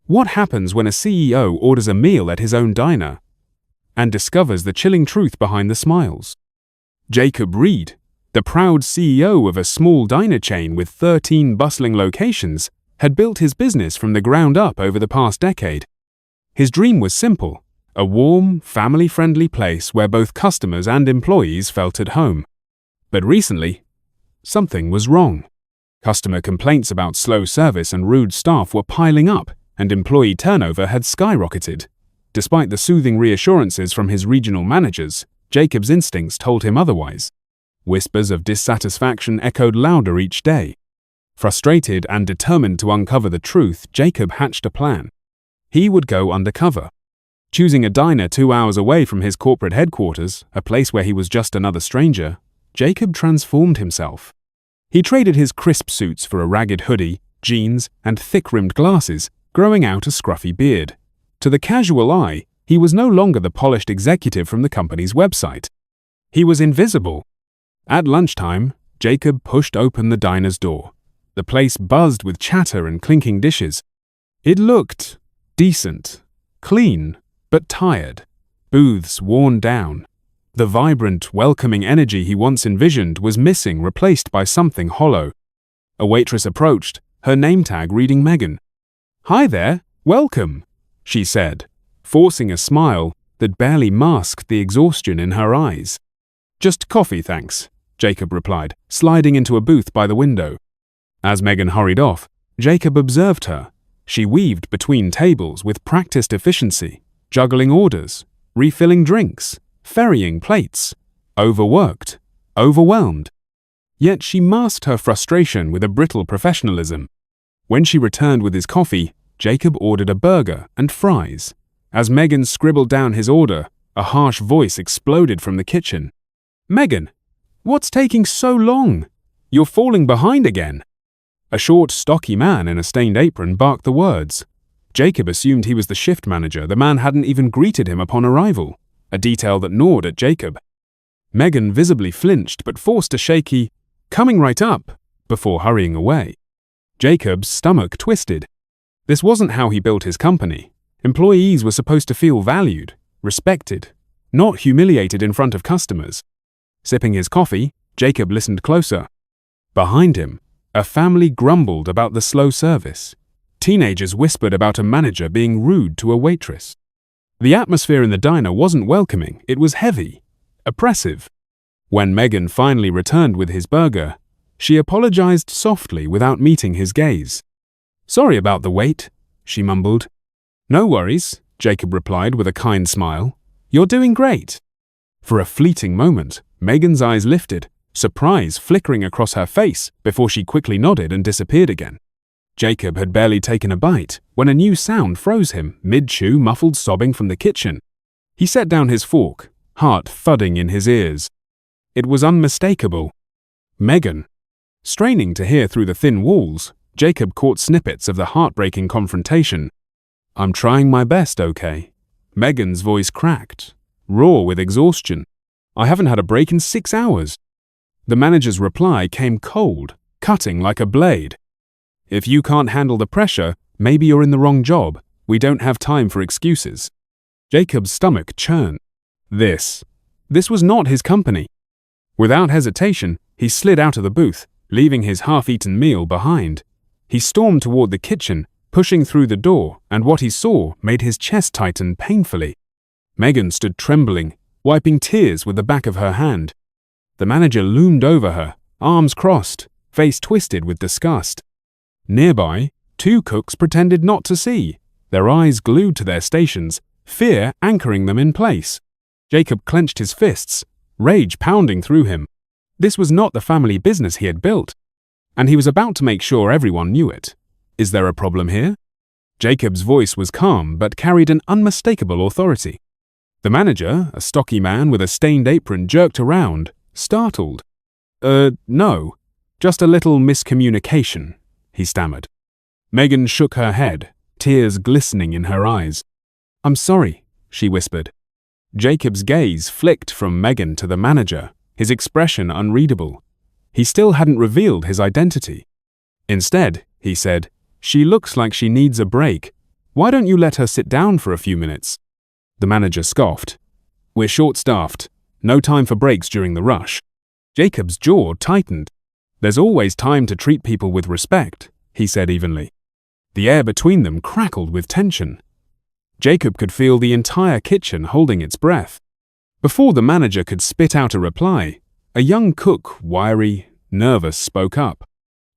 What happens when a CEO orders a meal at his own diner and discovers the chilling truth behind the smiles? Jacob Reed, the proud CEO of a small diner chain with 13 bustling locations, had built his business from the ground up over the past decade. His dream was simple: a warm, family-friendly place where both customers and employees felt at home. But recently, something was wrong. Customer complaints about slow service and rude staff were piling up, and employee turnover had skyrocketed. Despite the soothing reassurances from his regional managers, Jacob's instincts told him otherwise. Whispers of dissatisfaction echoed louder each day. Frustrated and determined to uncover the truth, Jacob hatched a plan. He would go undercover. Choosing a diner 2 hours away from his corporate headquarters, a place where he was just another stranger, Jacob transformed himself. He traded his crisp suits for a ragged hoodie, jeans, and thick-rimmed glasses, growing out a scruffy beard. To the casual eye, he was no longer the polished executive from the company's website. He was invisible. At lunchtime, Jacob pushed open the diner's door. The place buzzed with chatter and clinking dishes. It looked decent, clean, but tired. Booths worn down. The vibrant, welcoming energy he once envisioned was missing, replaced by something hollow. A waitress approached, her name tag reading Megan. "Hi there, welcome," she said, forcing a smile that barely masked the exhaustion in her eyes. "Just coffee, thanks," Jacob replied, sliding into a booth by the window. As Megan hurried off, Jacob observed her. She weaved between tables with practiced efficiency, juggling orders, refilling drinks, ferrying plates, overworked, overwhelmed. Yet she masked her frustration with a brittle professionalism. When she returned with his coffee, Jacob ordered a burger and fries. As Megan scribbled down his order, a harsh voice exploded from the kitchen. "Megan, what's taking so long? You're falling behind again." A short, stocky man in a stained apron barked the words. Jacob assumed he was the shift manager. The man hadn't even greeted him upon arrival, a detail that gnawed at Jacob. Megan visibly flinched but forced a shaky, "Coming right up," before hurrying away. Jacob's stomach twisted. This wasn't how he built his company. Employees were supposed to feel valued, respected, not humiliated in front of customers. Sipping his coffee, Jacob listened closer. Behind him, a family grumbled about the slow service. Teenagers whispered about a manager being rude to a waitress. The atmosphere in the diner wasn't welcoming, it was heavy, oppressive. When Megan finally returned with his burger, she apologized softly without meeting his gaze. "Sorry about the wait," she mumbled. "No worries," Jacob replied with a kind smile. "You're doing great." For a fleeting moment, Megan's eyes lifted, surprise flickering across her face before she quickly nodded and disappeared again. Jacob had barely taken a bite when a new sound froze him, mid-chew, muffled sobbing from the kitchen. He set down his fork, heart thudding in his ears. It was unmistakable. Megan. Straining to hear through the thin walls, Jacob caught snippets of the heartbreaking confrontation. "I'm trying my best, okay?" Megan's voice cracked, raw with exhaustion. "I haven't had a break in 6 hours." The manager's reply came cold, cutting like a blade. "If you can't handle the pressure, maybe you're in the wrong job. We don't have time for excuses." Jacob's stomach churned. This was not his company. Without hesitation, he slid out of the booth, leaving his half-eaten meal behind. He stormed toward the kitchen, pushing through the door, and what he saw made his chest tighten painfully. Megan stood trembling, wiping tears with the back of her hand. The manager loomed over her, arms crossed, face twisted with disgust. Nearby, 2 cooks pretended not to see, their eyes glued to their stations, fear anchoring them in place. Jacob clenched his fists, rage pounding through him. This was not the family business he had built, and he was about to make sure everyone knew it. "Is there a problem here?" Jacob's voice was calm but carried an unmistakable authority. The manager, a stocky man with a stained apron, jerked around, startled. No, just a little miscommunication," he stammered. Megan shook her head, tears glistening in her eyes. "I'm sorry," she whispered. Jacob's gaze flicked from Megan to the manager, his expression unreadable. He still hadn't revealed his identity. Instead, he said, "She looks like she needs a break. Why don't you let her sit down for a few minutes? The manager scoffed. We're short-staffed. No time for breaks during the rush. Jacob's jaw tightened. There's always time to treat people with respect, he said evenly. The air between them crackled with tension. Jacob could feel the entire kitchen holding its breath. Before the manager could spit out a reply, a young cook, wiry, nervous, spoke up.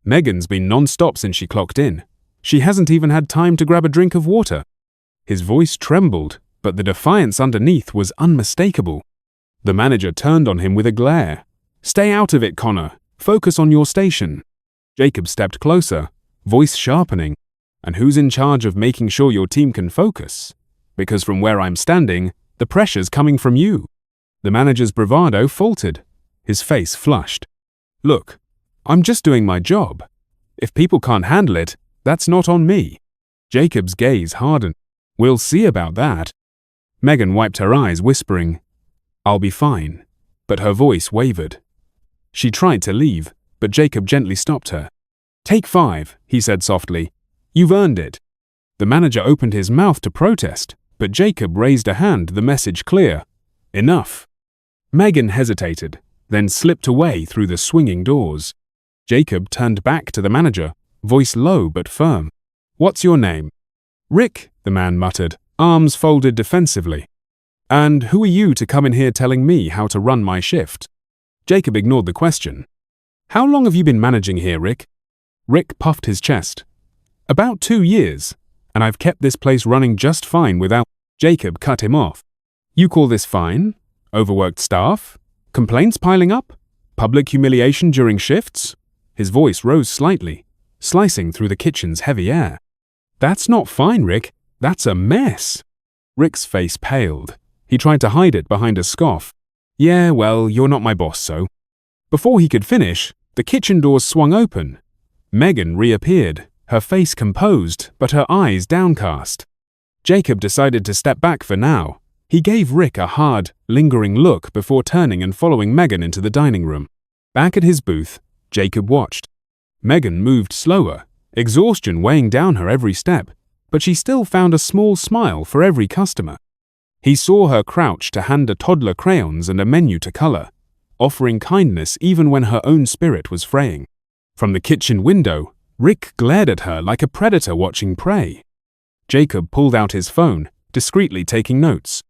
Megan's been non-stop since she clocked in. She hasn't even had time to grab a drink of water. His voice trembled, but the defiance underneath was unmistakable. The manager turned on him with a glare. Stay out of it, Connor. Focus on your station. Jacob stepped closer, voice sharpening. And who's in charge of making sure your team can focus? Because from where I'm standing, the pressure's coming from you. The manager's bravado faltered. His face flushed. Look, I'm just doing my job. If people can't handle it, that's not on me. Jacob's gaze hardened. We'll see about that. Megan wiped her eyes, whispering, I'll be fine. But her voice wavered. She tried to leave, but Jacob gently stopped her. Take 5, he said softly. You've earned it. The manager opened his mouth to protest, but Jacob raised a hand, the message clear. Enough. Megan hesitated, then slipped away through the swinging doors. Jacob turned back to the manager, voice low but firm. What's your name? Rick, the man muttered, arms folded defensively. And who are you to come in here telling me how to run my shift? Jacob ignored the question. How long have you been managing here, Rick? Rick puffed his chest. About 2 years, and I've kept this place running just fine without... Jacob cut him off. You call this fine? Overworked staff? Complaints piling up? Public humiliation during shifts? His voice rose slightly, slicing through the kitchen's heavy air. That's not fine, Rick. That's a mess. Rick's face paled. He tried to hide it behind a scoff. Yeah, well, you're not my boss, so... Before he could finish, the kitchen doors swung open. Megan reappeared, her face composed, but her eyes downcast. Jacob decided to step back for now. He gave Rick a hard, lingering look before turning and following Megan into the dining room. Back at his booth, Jacob watched. Megan moved slower, exhaustion weighing down her every step, but she still found a small smile for every customer. He saw her crouch to hand a toddler crayons and a menu to color, offering kindness even when her own spirit was fraying. From the kitchen window, Rick glared at her like a predator watching prey. Jacob pulled out his phone, discreetly taking notes.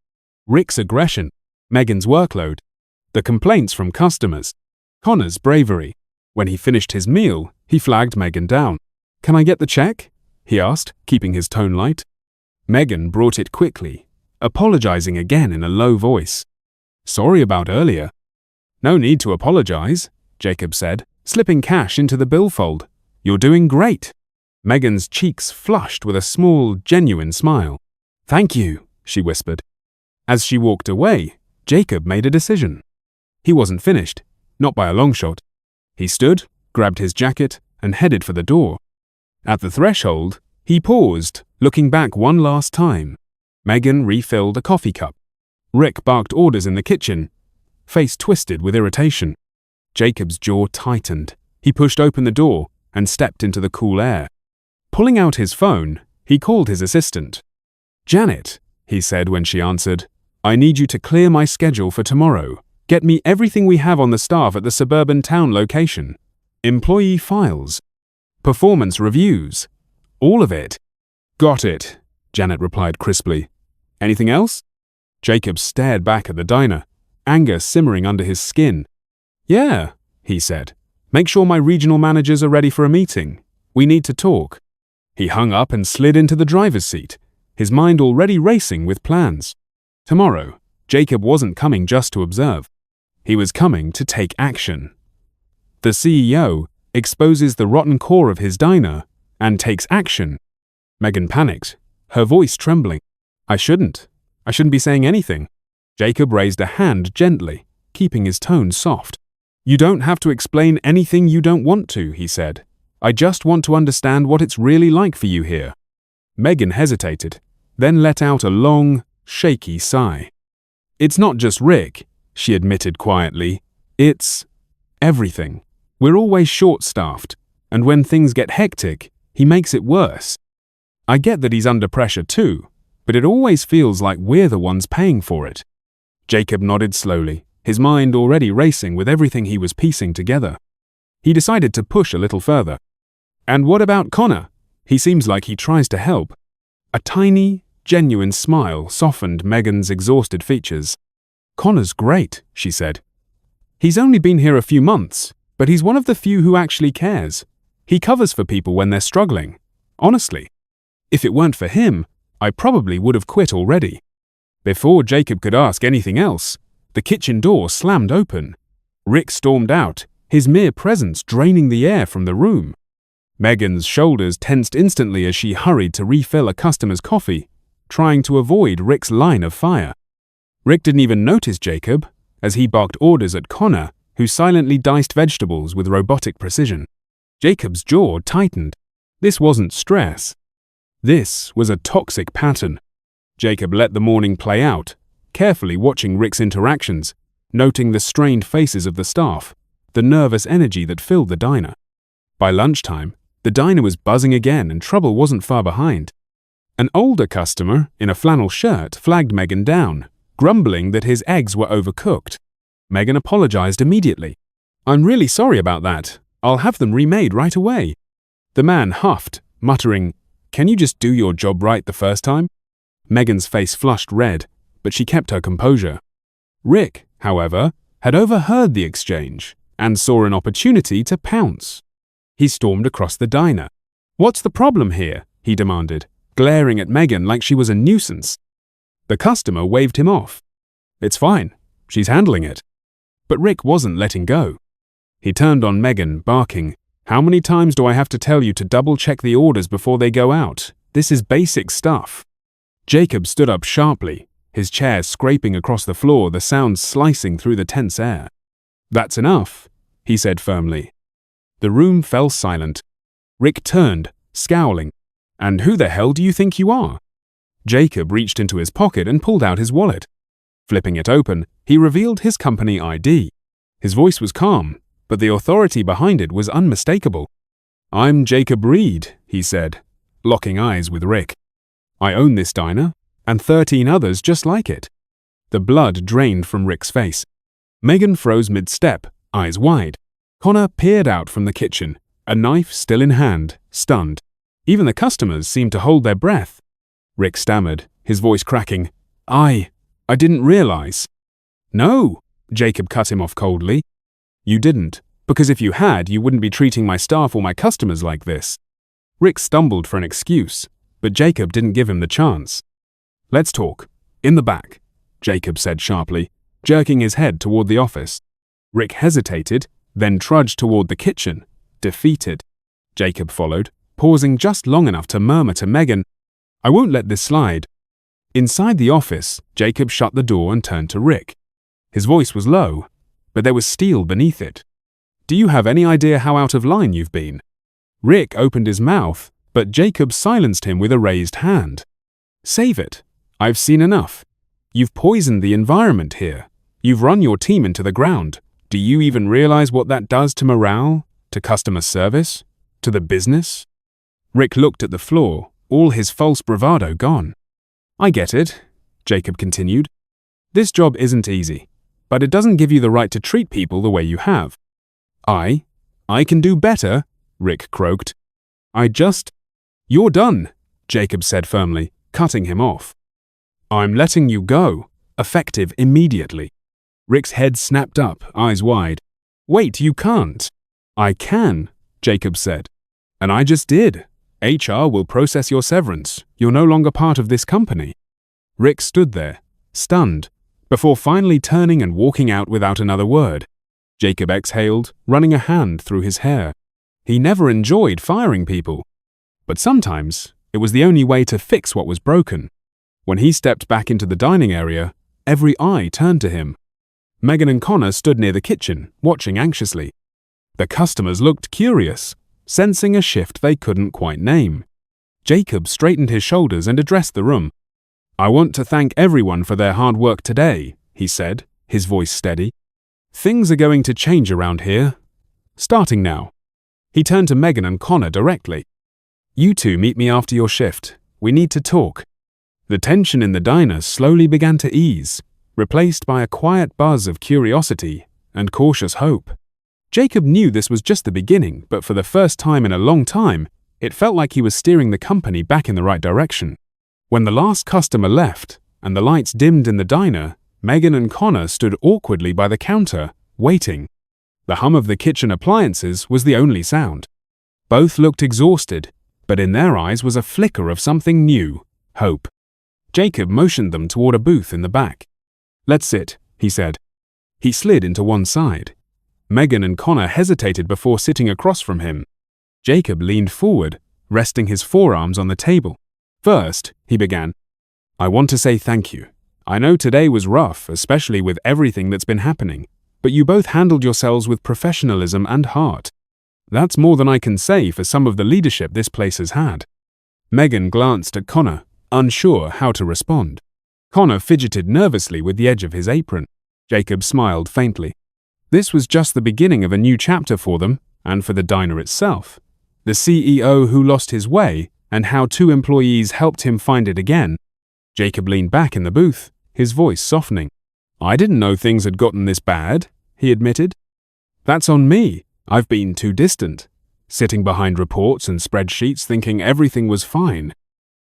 Rick's aggression, Megan's workload, the complaints from customers, Connor's bravery. When he finished his meal, he flagged Megan down. Can I get the check? He asked, keeping his tone light. Megan brought it quickly, apologizing again in a low voice. Sorry about earlier. No need to apologize, Jacob said, slipping cash into the billfold. You're doing great. Megan's cheeks flushed with a small, genuine smile. Thank you, she whispered. As she walked away, Jacob made a decision. He wasn't finished, not by a long shot. He stood, grabbed his jacket, and headed for the door. At the threshold, he paused, looking back one last time. Megan refilled a coffee cup. Rick barked orders in the kitchen, face twisted with irritation. Jacob's jaw tightened. He pushed open the door and stepped into the cool air. Pulling out his phone, he called his assistant. Janet, he said when she answered, I need you to clear my schedule for tomorrow. Get me everything we have on the staff at the suburban town location. Employee files. Performance reviews. All of it. Got it, Janet replied crisply. Anything else? Jacob stared back at the diner, anger simmering under his skin. Yeah, he said. Make sure my regional managers are ready for a meeting. We need to talk. He hung up and slid into the driver's seat, his mind already racing with plans. Tomorrow, Jacob wasn't coming just to observe. He was coming to take action. The CEO exposes the rotten core of his diner and takes action. Megan panicked, her voice trembling. I shouldn't be saying anything. Jacob raised a hand gently, keeping his tone soft. You don't have to explain anything you don't want to, he said. I just want to understand what it's really like for you here. Megan hesitated, then let out a long, shaky sigh. It's not just Rick, she admitted quietly. It's everything. We're always short-staffed, and when things get hectic, he makes it worse. I get that he's under pressure too, but it always feels like we're the ones paying for it." Jacob nodded slowly, his mind already racing with everything he was piecing together. He decided to push a little further. "And what about Connor? He seems like he tries to help." A tiny, genuine smile softened Megan's exhausted features. "Connor's great," she said. "He's only been here a few months, but he's one of the few who actually cares. He covers for people when they're struggling. Honestly, if it weren't for him, I probably would have quit already." Before Jacob could ask anything else, the kitchen door slammed open. Rick stormed out, his mere presence draining the air from the room. Megan's shoulders tensed instantly as she hurried to refill a customer's coffee, trying to avoid Rick's line of fire. Rick didn't even notice Jacob, as he barked orders at Connor, who silently diced vegetables with robotic precision. Jacob's jaw tightened. This wasn't stress. This was a toxic pattern. Jacob let the morning play out, carefully watching Rick's interactions, noting the strained faces of the staff, the nervous energy that filled the diner. By lunchtime, the diner was buzzing again and trouble wasn't far behind. An older customer in a flannel shirt flagged Megan down, grumbling that his eggs were overcooked. Megan apologized immediately. "I'm really sorry about that. I'll have them remade right away." The man huffed, muttering, "Can you just do your job right the first time?" Megan's face flushed red, but she kept her composure. Rick, however, had overheard the exchange and saw an opportunity to pounce. He stormed across the diner. "What's the problem here?" he demanded, glaring at Megan like she was a nuisance. The customer waved him off. "It's fine. She's handling it." But Rick wasn't letting go. He turned on Megan, barking, "How many times do I have to tell you to double-check the orders before they go out? This is basic stuff." Jacob stood up sharply, his chair scraping across the floor, the sound slicing through the tense air. "That's enough," he said firmly. The room fell silent. Rick turned, scowling. "And who the hell do you think you are?" Jacob reached into his pocket and pulled out his wallet. Flipping it open, he revealed his company ID. His voice was calm, but the authority behind it was unmistakable. "I'm Jacob Reed," he said, locking eyes with Rick. "I own this diner, and 13 others just like it." The blood drained from Rick's face. Megan froze mid-step, eyes wide. Connor peered out from the kitchen, a knife still in hand, stunned. Even the customers seemed to hold their breath. Rick stammered, his voice cracking. I didn't realize." "No," Jacob cut him off coldly. "You didn't, because if you had, you wouldn't be treating my staff or my customers like this." Rick stumbled for an excuse, but Jacob didn't give him the chance. "Let's talk. In the back," Jacob said sharply, jerking his head toward the office. Rick hesitated, then trudged toward the kitchen, defeated. Jacob followed, pausing just long enough to murmur to Megan, "I won't let this slide." Inside the office, Jacob shut the door and turned to Rick. His voice was low, but there was steel beneath it. "Do you have any idea how out of line you've been?" Rick opened his mouth, but Jacob silenced him with a raised hand. "Save it. I've seen enough. You've poisoned the environment here. You've run your team into the ground. Do you even realize what that does to morale, to customer service, to the business?" Rick looked at the floor, all his false bravado gone. "I get it," Jacob continued. "This job isn't easy, but it doesn't give you the right to treat people the way you have." I can do better," Rick croaked. "You're done," Jacob said firmly, cutting him off. "I'm letting you go, effective immediately." Rick's head snapped up, eyes wide. "Wait, you can't." "I can," Jacob said. "And I just did. HR will process your severance. You're no longer part of this company." Rick stood there, stunned, before finally turning and walking out without another word. Jacob exhaled, running a hand through his hair. He never enjoyed firing people, but sometimes it was the only way to fix what was broken. When he stepped back into the dining area, every eye turned to him. Megan and Connor stood near the kitchen, watching anxiously. The customers looked curious, sensing a shift they couldn't quite name. Jacob straightened his shoulders and addressed the room. "I want to thank everyone for their hard work today," he said, his voice steady. "Things are going to change around here. Starting now." He turned to Megan and Connor directly. You two meet me after your shift. We need to talk." The tension in the diner slowly began to ease, replaced by a quiet buzz of curiosity and cautious hope. Jacob knew this was just the beginning, but for the first time in a long time, it felt like he was steering the company back in the right direction. When the last customer left and the lights dimmed in the diner, Megan and Connor stood awkwardly by the counter, waiting. The hum of the kitchen appliances was the only sound. Both looked exhausted, but in their eyes was a flicker of something new, hope. Jacob motioned them toward a booth in the back. "Let's sit," he said. He slid into one side. Megan and Connor hesitated before sitting across from him. Jacob leaned forward, resting his forearms on the table. "First," he began, "I want to say thank you. I know today was rough, especially with everything that's been happening, but you both handled yourselves with professionalism and heart. That's more than I can say for some of the leadership this place has had." Megan glanced at Connor, unsure how to respond. Connor fidgeted nervously with the edge of his apron. Jacob smiled faintly. This was just the beginning of a new chapter for them, and for the diner itself. The CEO who lost his way, and how 2 employees helped him find it again. Jacob leaned back in the booth, his voice softening. "I didn't know things had gotten this bad," he admitted. "That's on me. I've been too distant, sitting behind reports and spreadsheets thinking everything was fine."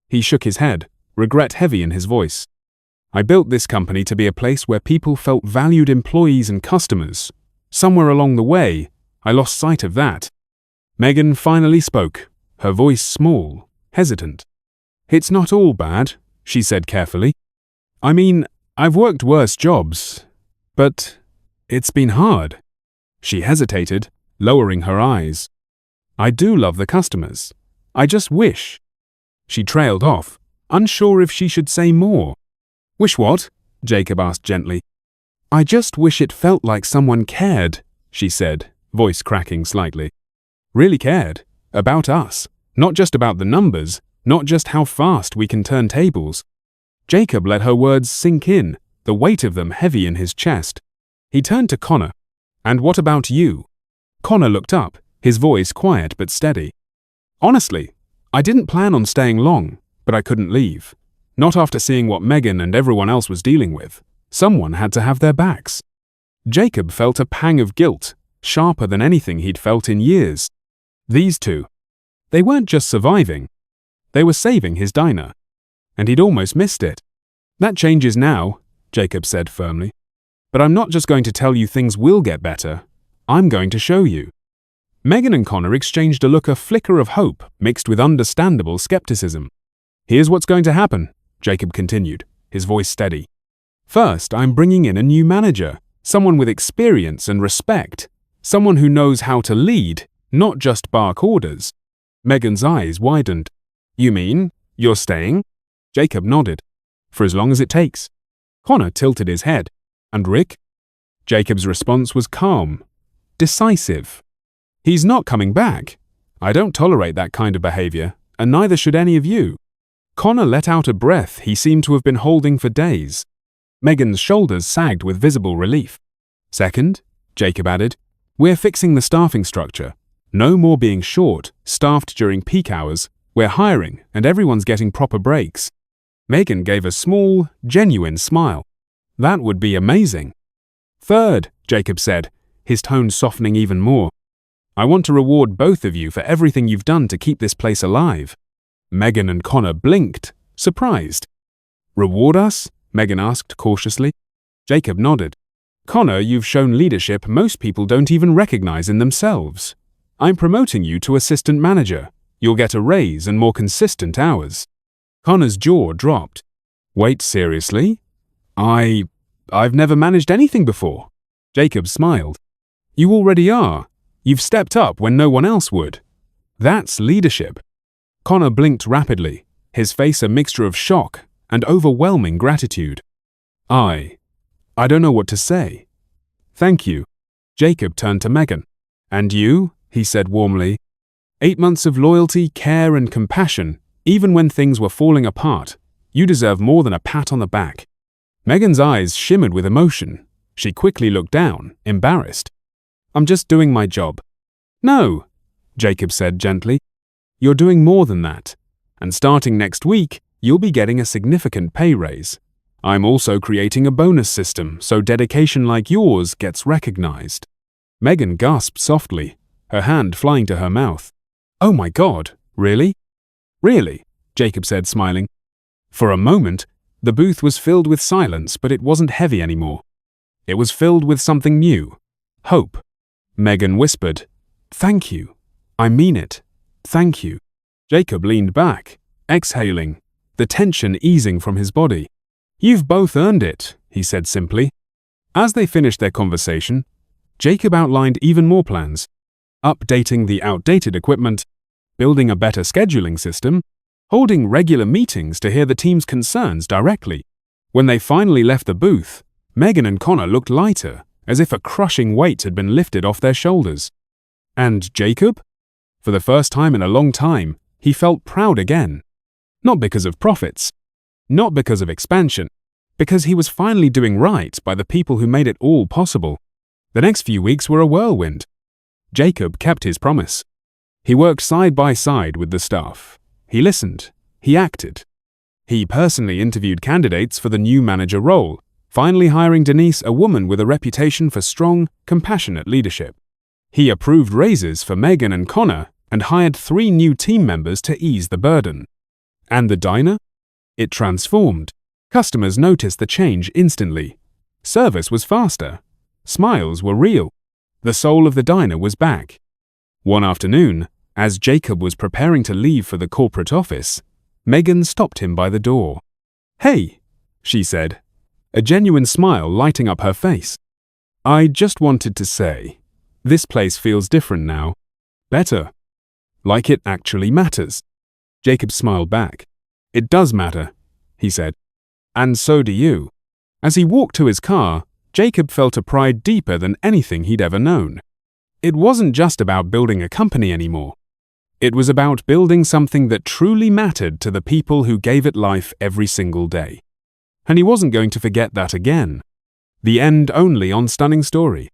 He shook his head, regret heavy in his voice. "I built this company to be a place where people felt valued employees and customers. Somewhere along the way, I lost sight of that." Megan finally spoke, her voice small, hesitant. "It's not all bad," she said carefully. "I mean, I've worked worse jobs, but it's been hard." She hesitated, lowering her eyes. "I do love the customers. I just wish." She trailed off, unsure if she should say more. "Wish what?" Jacob asked gently. "I just wish it felt like someone cared," she said, voice cracking slightly. "Really cared. About us. Not just about the numbers, not just how fast we can turn tables." Jacob let her words sink in, the weight of them heavy in his chest. He turned to Connor. "And what about you?" Connor looked up, his voice quiet but steady. "Honestly, I didn't plan on staying long, but I couldn't leave. Not after seeing what Megan and everyone else was dealing with. Someone had to have their backs." Jacob felt a pang of guilt, sharper than anything he'd felt in years. These two. They weren't just surviving. They were saving his diner. And he'd almost missed it. "That changes now," Jacob said firmly. "But I'm not just going to tell you things will get better. I'm going to show you." Megan and Connor exchanged a look, a flicker of hope mixed with understandable skepticism. "Here's what's going to happen," Jacob continued, his voice steady. "First, I'm bringing in a new manager, someone with experience and respect, someone who knows how to lead, not just bark orders." Megan's eyes widened. "You mean, you're staying?" Jacob nodded. "For as long as it takes." Connor tilted his head. "And Rick?" Jacob's response was calm, decisive. "He's not coming back. I don't tolerate that kind of behavior, and neither should any of you." Connor let out a breath he seemed to have been holding for days. Megan's shoulders sagged with visible relief. "Second," Jacob added, "we're fixing the staffing structure. No more being short, staffed during peak hours. We're hiring, and everyone's getting proper breaks." Megan gave a small, genuine smile. "That would be amazing." "Third," Jacob said, his tone softening even more, "I want to reward both of you for everything you've done to keep this place alive." Megan and Connor blinked, surprised. "Reward us?" Megan asked cautiously. Jacob nodded. "Connor, you've shown leadership most people don't even recognize in themselves. I'm promoting you to assistant manager. You'll get a raise and more consistent hours." Connor's jaw dropped. "Wait, seriously? I've never managed anything before." Jacob smiled. "You already are. You've stepped up when no one else would. That's leadership." Connor blinked rapidly, his face a mixture of shock and overwhelming gratitude. I don't know what to say." "Thank you." Jacob turned to Megan. "And you?" he said warmly. 8 months of loyalty, care, and compassion, even when things were falling apart. You deserve more than a pat on the back." Megan's eyes shimmered with emotion. She quickly looked down, embarrassed. "I'm just doing my job." "No," Jacob said gently. You're doing more than that. And starting next week, you'll be getting a significant pay raise. I'm also creating a bonus system so dedication like yours gets recognized." Megan gasped softly, her hand flying to her mouth. "Oh my God, really?" "Really," Jacob said, smiling. For a moment, the booth was filled with silence, but it wasn't heavy anymore. It was filled with something new. Hope. Megan whispered, "Thank you. I mean it. Thank you." Jacob leaned back, exhaling, the tension easing from his body. "You've both earned it," he said simply. As they finished their conversation, Jacob outlined even more plans: updating the outdated equipment, building a better scheduling system, holding regular meetings to hear the team's concerns directly. When they finally left the booth, Megan and Connor looked lighter, as if a crushing weight had been lifted off their shoulders. And Jacob? For the first time in a long time, he felt proud again. Not because of profits, not because of expansion, because he was finally doing right by the people who made it all possible. The next few weeks were a whirlwind. Jacob kept his promise. He worked side by side with the staff. He listened. He acted. He personally interviewed candidates for the new manager role, finally hiring Denise, a woman with a reputation for strong, compassionate leadership. He approved raises for Megan and Connor and hired 3 new team members to ease the burden. And the diner? It transformed. Customers noticed the change instantly. Service was faster. Smiles were real. The soul of the diner was back. One afternoon, as Jacob was preparing to leave for the corporate office, Megan stopped him by the door. "Hey," she said, a genuine smile lighting up her face. "I just wanted to say, this place feels different now. Better. Like it actually matters." Jacob smiled back. "It does matter," he said. "And so do you." As he walked to his car, Jacob felt a pride deeper than anything he'd ever known. It wasn't just about building a company anymore. It was about building something that truly mattered to the people who gave it life every single day. And he wasn't going to forget that again. The end only on Stunning Story.